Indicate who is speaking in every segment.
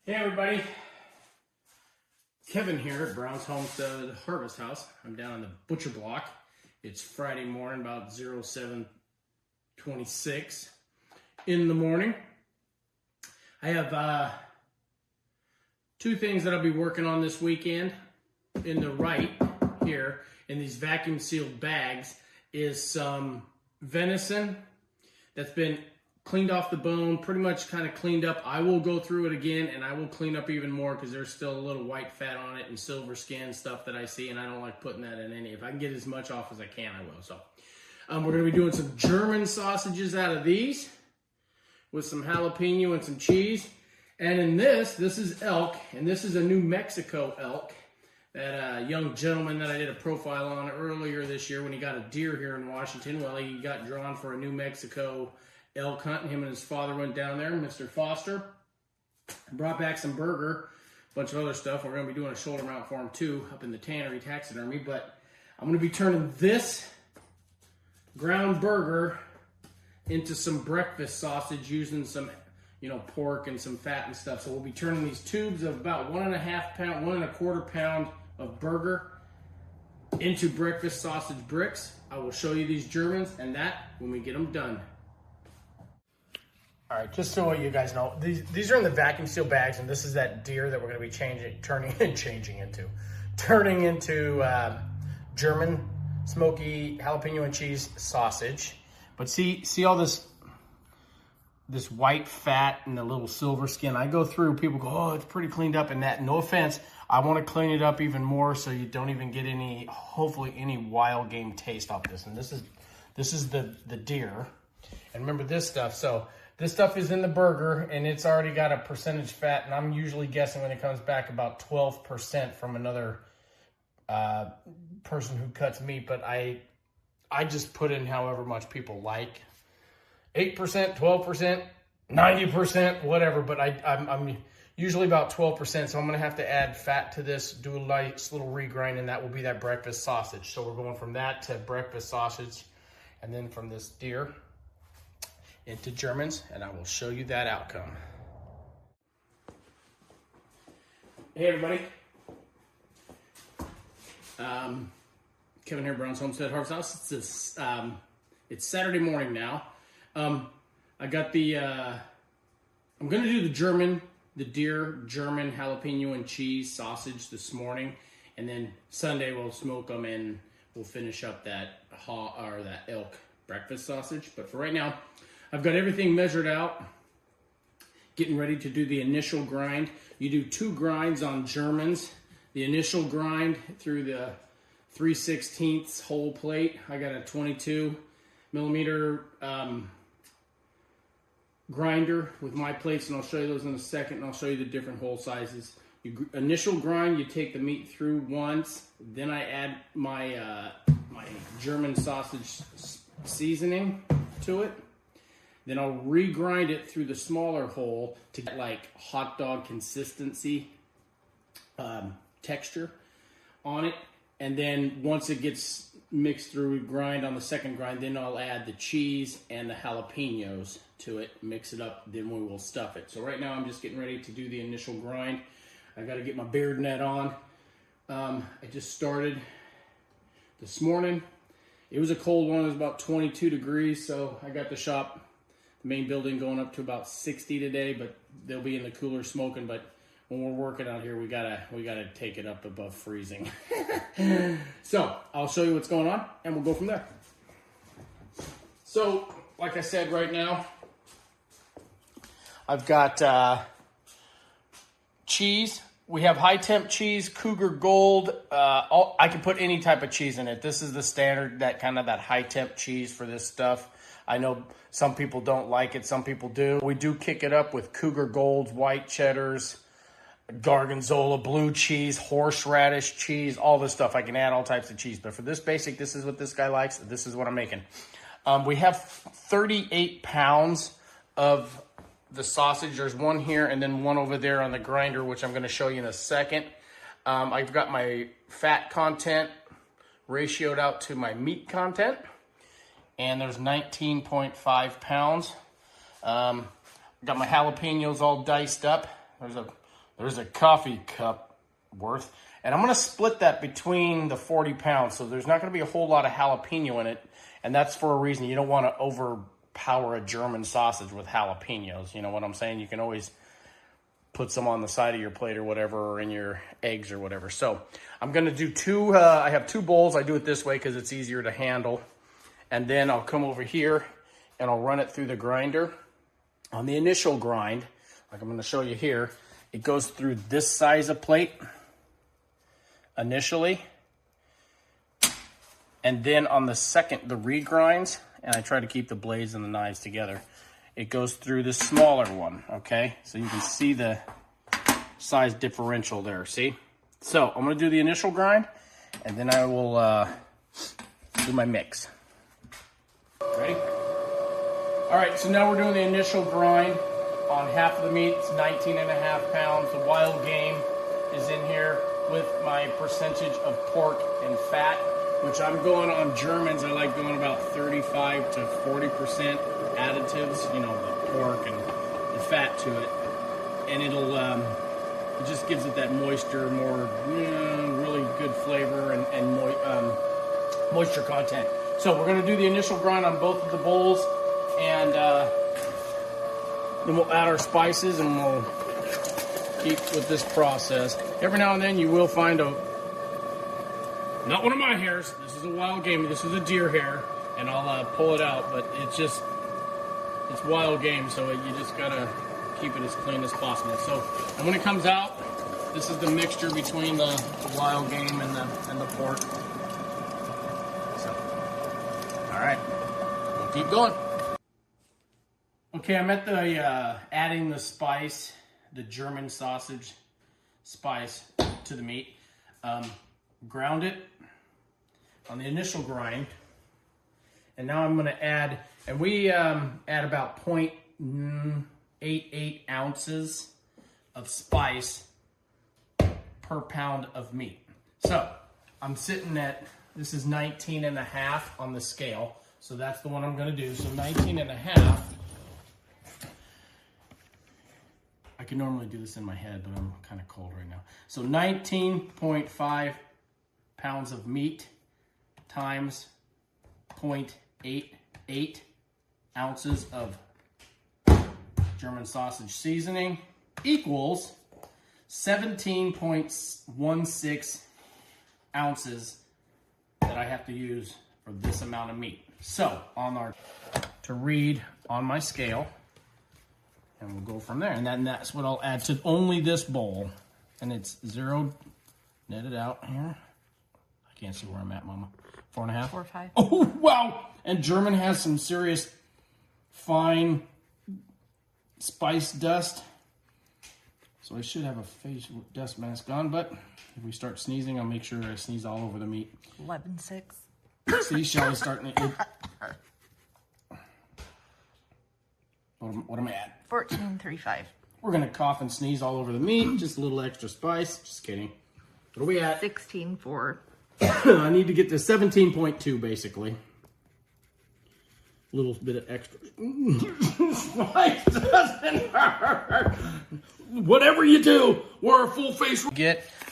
Speaker 1: Hey everybody, Kevin here at Brown's Homestead Harvest House. I'm down on the butcher block. It's Friday morning, about 07:26 in the morning. I have two things that I'll be working on this weekend. In the right here, in these vacuum sealed bags, is some venison that's been cleaned off the bone, pretty much kind of cleaned up. I will go through it again and I will clean up even more because there's still a little white fat on it and silver skin stuff that I see, and I don't like putting that in any. If I can get as much off as I can, I will. So we're going to be doing some German sausages out of these with some jalapeno and some cheese. And in this is elk, and this is a New Mexico elk. That young gentleman that I did a profile on earlier this year when he got a deer here in Washington, well, he got drawn for a New Mexico elk hunt, and him and his father went down there, Mr. Foster, brought back some burger, a bunch of other stuff. We're going to be doing a shoulder mount for him too, up in the tannery taxidermy, but I'm going to be turning this ground burger into some breakfast sausage using some, pork and some fat and stuff. So we'll be turning these tubes of about 1.5 pound, 1.25 pound of burger into breakfast sausage bricks. I will show you these Germans and that when we get them done. All right, just so you guys know, these are in the vacuum seal bags, and this is that deer that we're going to be turning into German smoky jalapeno and cheese sausage. But see all this white fat and the little silver skin. I go through, people go, oh, it's pretty cleaned up, and that, no offense, I want to clean it up even more so you don't even get hopefully any wild game taste off this. And this is the deer. And remember this stuff, so this stuff is in the burger, and it's already got a percentage fat, and I'm usually guessing when it comes back about 12% from another person who cuts meat, but I just put in however much people like. 8%, 12%, 90%, whatever, but I'm usually about 12%, so I'm going to have to add fat to this, do a nice little regrind, and that will be that breakfast sausage. So we're going from that to breakfast sausage, and then from this deer into Germans, and I will show you that outcome. Hey everybody, Kevin here, Brown's Homestead Harvest House. It's Saturday morning now. I got I'm gonna do the deer German jalapeno and cheese sausage this morning, and then Sunday we'll smoke them and we'll finish up that elk breakfast sausage. But for right now, I've got everything measured out, getting ready to do the initial grind. You do 2 grinds on Germans. The initial grind through the 3/16 whole plate. I got a 22 millimeter grinder with my plates, and I'll show you those in a second, and I'll show you the different hole sizes. Initial grind, you take the meat through once, then I add my German sausage seasoning to it. Then I'll regrind it through the smaller hole to get like hot dog consistency, texture on it. And then once it gets mixed through, grind on the second grind, then I'll add the cheese and the jalapenos to it, mix it up, then we will stuff it. So right now I'm just getting ready to do the initial grind. I got to get my beard net on. I just started this morning. It was a cold one, it was about 22 degrees, so I got the shop, the main building, going up to about 60 today, but they'll be in the cooler smoking. But when we're working out here, we gotta take it up above freezing. So I'll show you what's going on, and we'll go from there. So, like I said, right now I've got cheese. We have high temp cheese, Cougar Gold. I can put any type of cheese in it. This is the standard, that high temp cheese for this stuff. I know some people don't like it, some people do. We do kick it up with Cougar Golds, white cheddars, Gorgonzola, blue cheese, horseradish cheese, all this stuff. I can add all types of cheese, but for this basic, this is what this guy likes. This is what I'm making. We have 38 pounds of the sausage. There's one here and then one over there on the grinder, which I'm going to show you in a second. I've got my fat content ratioed out to my meat content, and there's 19.5 pounds. Got my jalapenos all diced up. There's a There's a coffee cup worth. And I'm going to split that between the 40 pounds. So there's not going to be a whole lot of jalapeno in it. And that's for a reason. You don't want to overpower a German sausage with jalapenos. You know what I'm saying? You can always put some on the side of your plate or whatever, or in your eggs or whatever. So I'm going to do two. I have 2 bowls. I do it this way because it's easier to handle. And then I'll come over here and I'll run it through the grinder. On the initial grind, like I'm going to show you here, it goes through this size of plate initially, and then on the second, the regrinds, and I try to keep the blades and the knives together, it goes through the smaller one, okay? So you can see the size differential there, see? So I'm gonna do the initial grind, and then I will do my mix. Ready? All right, so now we're doing the initial grind on half of the meat. It's 19.5 pounds. The wild game is in here with my percentage of pork and fat, which I'm going on Germans. I like going about 35 to 40% additives, you know, the pork and the fat to it. And it just gives it that moisture, more really good flavor and moisture content. So we're gonna do the initial grind on both of the bowls, and then we'll add our spices and we'll keep with this process. Every now and then you will find not one of my hairs, this is a wild game, this is a deer hair, and I'll pull it out, but it's wild game, so you just gotta keep it as clean as possible. So, and when it comes out, this is the mixture between the wild game and the pork. So, all right, we'll keep going. Okay, I'm at the adding the spice, the German sausage spice to the meat. Ground it on the initial grind, and now I'm going to add, and we add about 0.88 ounces of spice per pound of meat. So I'm sitting at, this is 19.5 on the scale, so that's the one I'm going to do. So 19.5. I can normally do this in my head, but I'm kind of cold right now. So 19.5 pounds of meat times 0.88 ounces of German sausage seasoning equals 17.16 ounces that I have to use for this amount of meat. So to read on my scale, and we'll go from there. And then that's what I'll add to only this bowl. And it's 0, netted out here. I can't see where I'm at, Mama. 4.5?
Speaker 2: 4 or 5.
Speaker 1: Oh, wow. And German has some serious fine spice dust. So I should have a face dust mask on, but if we start sneezing, I'll make sure I sneeze all over the meat.
Speaker 2: 11.6.
Speaker 1: See, Shelly's starting to... What am I at?
Speaker 2: 14.35.
Speaker 1: We're gonna cough and sneeze all over the meat. Just a little extra spice. Just kidding. What are we at?
Speaker 2: 16.4.
Speaker 1: I need to get to 17.2 basically. A little bit of extra. Spice doesn't hurt. Whatever you do, we're a full face.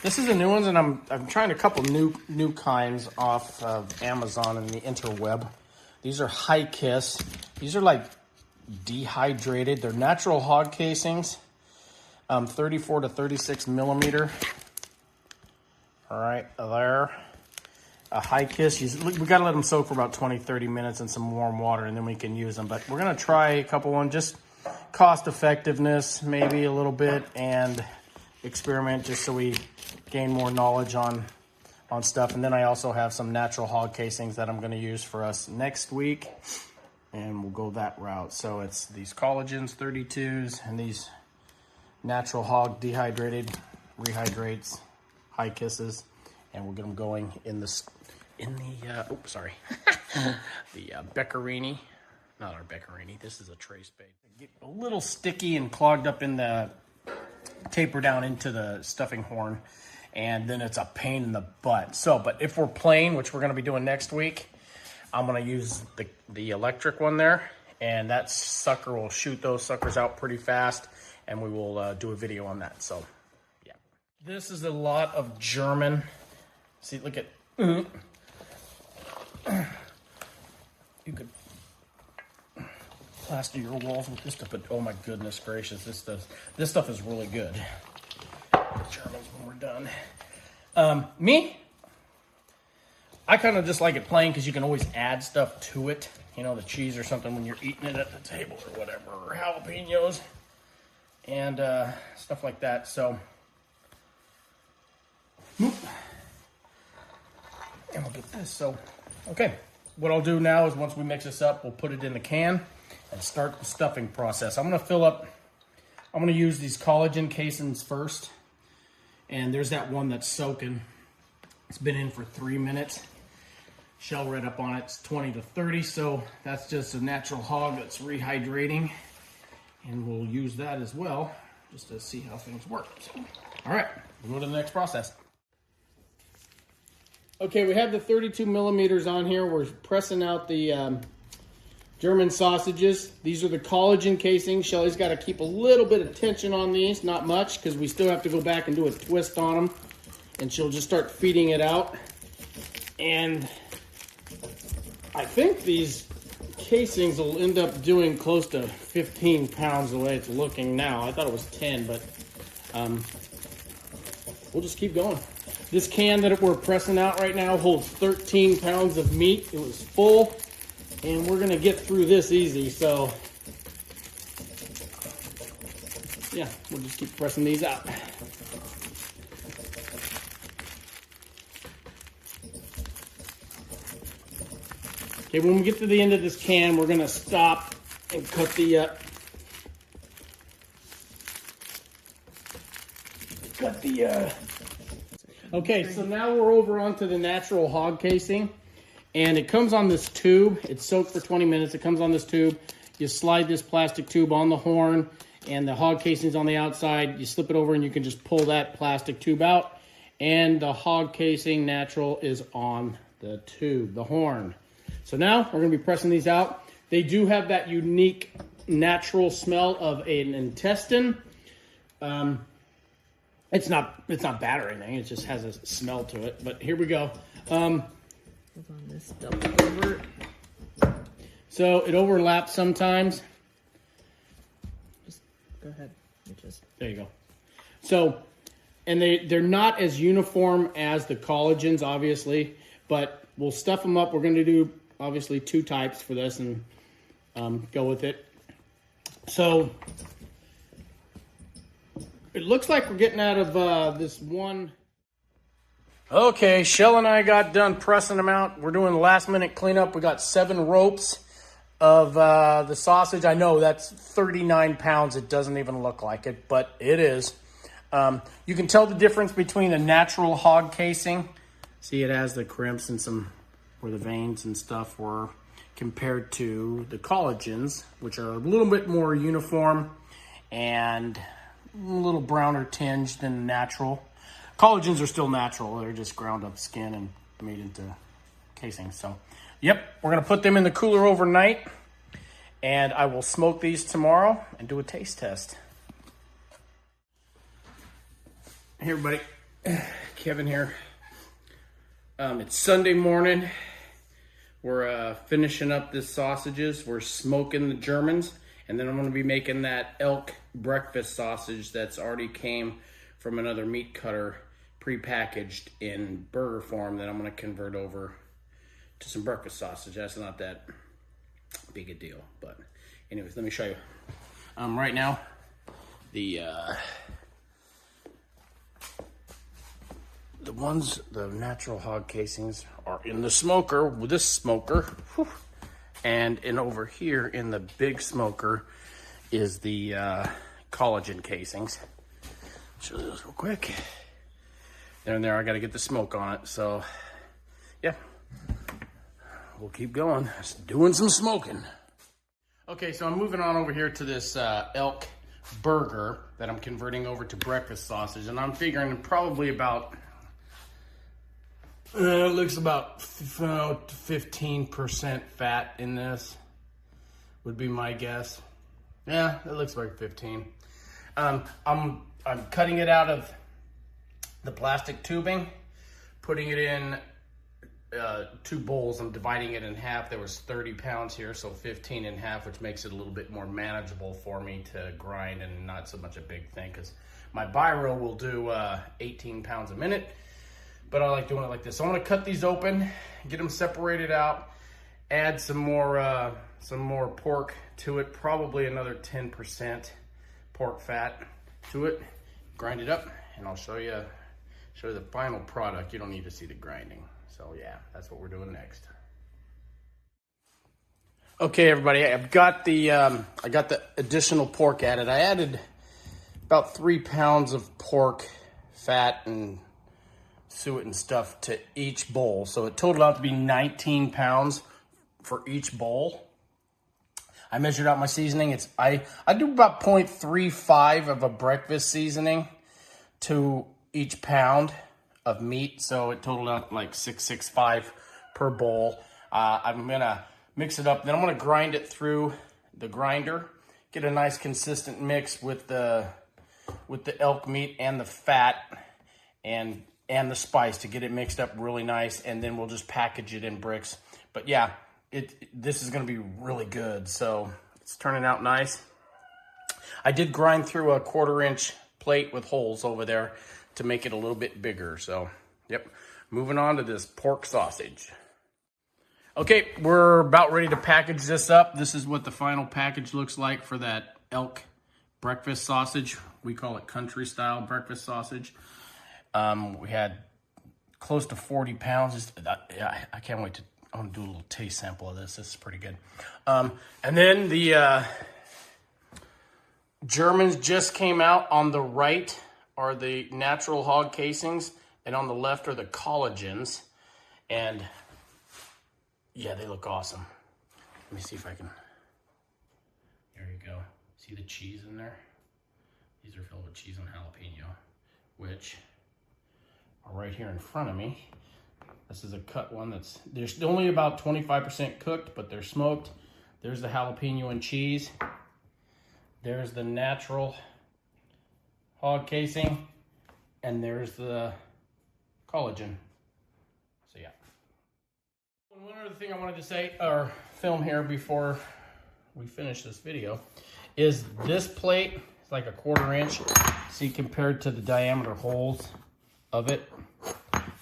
Speaker 1: This is a new one, and I'm trying a couple new kinds off of Amazon and the interweb. These are High Kiss. These are like dehydrated. They're natural hog casings, 34 to 36 millimeter. All right, there. A High Kiss. We gotta let them soak for about 20-30 minutes in some warm water, and then we can use them. But we're gonna try a couple one, just cost effectiveness, maybe a little bit, and experiment just so we gain more knowledge on stuff. And then I also have some natural hog casings that I'm gonna use for us next week. And we'll go that route. So it's these collagens 32s and these natural hog dehydrated rehydrates High Kisses, and we'll get them going in the Beccarini. Not our Beccarini. This is a tray spade. Get a little sticky and clogged up in the taper down into the stuffing horn, and then it's a pain in the butt. So, but if we're plain, which we're going to be doing next week, I'm going to use the electric one there, and that sucker will shoot those suckers out pretty fast, and we will do a video on that. So This is a lot of German. See, look at. You could plaster your walls with this stuff, but oh my goodness gracious, this stuff is really good. The Germans when we're done. Me, I kind of just like it plain because you can always add stuff to it. You know, the cheese or something when you're eating it at the table or whatever, or jalapenos and stuff like that. So, and we'll get this. So, okay. What I'll do now is once we mix this up, we'll put it in the can and start the stuffing process. I'm going to use these collagen casings first. And there's that one that's soaking. It's been in for 3 minutes. Shell read up on it, it's 20 to 30, so that's just a natural hog that's rehydrating. And we'll use that as well, just to see how things work. So, all right, we'll go to the next process. Okay, we have the 32 millimeters on here. We're pressing out the German sausages. These are the collagen casings. Shelly's got to keep a little bit of tension on these, not much, because we still have to go back and do a twist on them. And she'll just start feeding it out. And I think these casings will end up doing close to 15 pounds the way it's looking now. I thought it was 10, but we'll just keep going. This can that we're pressing out right now holds 13 pounds of meat. It was full, and we're gonna get through this easy, so yeah, we'll just keep pressing these out. Okay, when we get to the end of this can, we're gonna stop and cut the Okay, so now we're over onto the natural hog casing, and it comes on this tube. It's soaked for 20 minutes. It comes on this tube. You slide this plastic tube on the horn, and the hog casing's on the outside. You slip it over, and you can just pull that plastic tube out, and the hog casing natural is on the tube, the horn. So now we're going to be pressing these out. They do have that unique natural smell of an intestine. It's not bad or anything. It just has a smell to it. But here we go.
Speaker 2: On this double over.
Speaker 1: So it overlaps sometimes.
Speaker 2: Just go ahead.
Speaker 1: There you go. So, and they're not as uniform as the collagens, obviously, but we'll stuff them up. We're going to do obviously 2 types for this and go with it. So it looks like we're getting out of this one. Okay, Shell and I got done pressing them out. We're doing the last minute cleanup. We got 7 ropes of the sausage. I know that's 39 pounds. It doesn't even look like it, but it is. You can tell the difference between a natural hog casing. See, it has the crimps and some where the veins and stuff were, compared to the collagens, which are a little bit more uniform and a little browner tinge than natural. Collagens are still natural. They're just ground up skin and made into casing. So, yep, we're going to put them in the cooler overnight, and I will smoke these tomorrow and do a taste test. Hey, everybody. Kevin here. It's Sunday morning. We're finishing up the sausages. We're smoking the Germans, and then I'm going to be making that elk breakfast sausage that's already came from another meat cutter, prepackaged in burger form, that I'm going to convert over to some breakfast sausage. That's not that big a deal, but anyways, let me show you. Right now, the natural hog casings are in the smoker with this smoker. Whew. And over here in the big smoker is the collagen casings. Show you those real quick. There and there, I got to get the smoke on it. So, yeah, we'll keep going. Just doing some smoking. Okay, so I'm moving on over here to this elk burger that I'm converting over to breakfast sausage, and I'm figuring probably about it looks about 15% fat in this, would be my guess. Yeah, it looks like 15. I'm cutting it out of the plastic tubing, putting it in 2 bowls. I'm dividing it in half. There was 30 pounds here, so 15 in half, which makes it a little bit more manageable for me to grind and not so much a big thing, because my Biro will do 18 pounds a minute, but I like doing it like this. So I'm gonna cut these open, get them separated out, add some more pork to it, probably another 10% pork fat to it, grind it up, and I'll show you the final product. You don't need to see the grinding. So yeah, that's what we're doing next. Okay, everybody, I've got the I got the additional pork added. I added about 3 pounds of pork fat and suet and stuff to each bowl, so it totaled out to be 19 pounds for each bowl. I measured out my seasoning. I do about 0.35 of a breakfast seasoning to each pound of meat, so it totaled out like 665 per bowl. I'm gonna mix it up, then I'm gonna grind it through the grinder, get a nice consistent mix with the elk meat and the fat and the spice to get it mixed up really nice, and then we'll just package it in bricks. But yeah, this is gonna be really good, so it's turning out nice. I did grind through a 1/4-inch plate with holes over there to make it a little bit bigger. So, yep, moving on to this pork sausage. Okay, we're about ready to package this up. This is what the final package looks like for that elk breakfast sausage. We call it country style breakfast sausage. We had close to 40 pounds. I can't wait I want to do a little taste sample of this. This is pretty good. And then the Germans just came out. On the right are the natural hog casings, and on the left are the collagens. And yeah, they look awesome. Let me see if I can. There you go. See the cheese in there? These are filled with cheese and jalapeno, which are right here in front of me. This is a cut one there's only about 25% cooked, but they're smoked. There's the jalapeno and cheese. There's the natural hog casing, and there's the collagen. So yeah. One other thing I wanted to say or film here before we finish this video is this plate is like a 1/4 inch. See, compared to the diameter holes of it.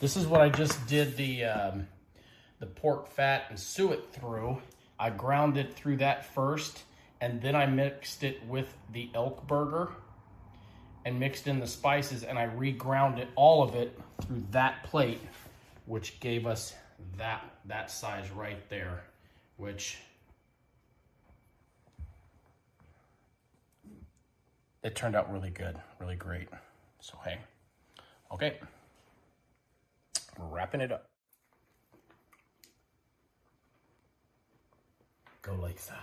Speaker 1: This is what I just did the pork fat and suet through. I ground it through that first, and then I mixed it with the elk burger and mixed in the spices, and I reground it, all of it, through that plate, which gave us that size right there, which it turned out really good, really great. So hey, okay. We're wrapping it up. Go Lakeside.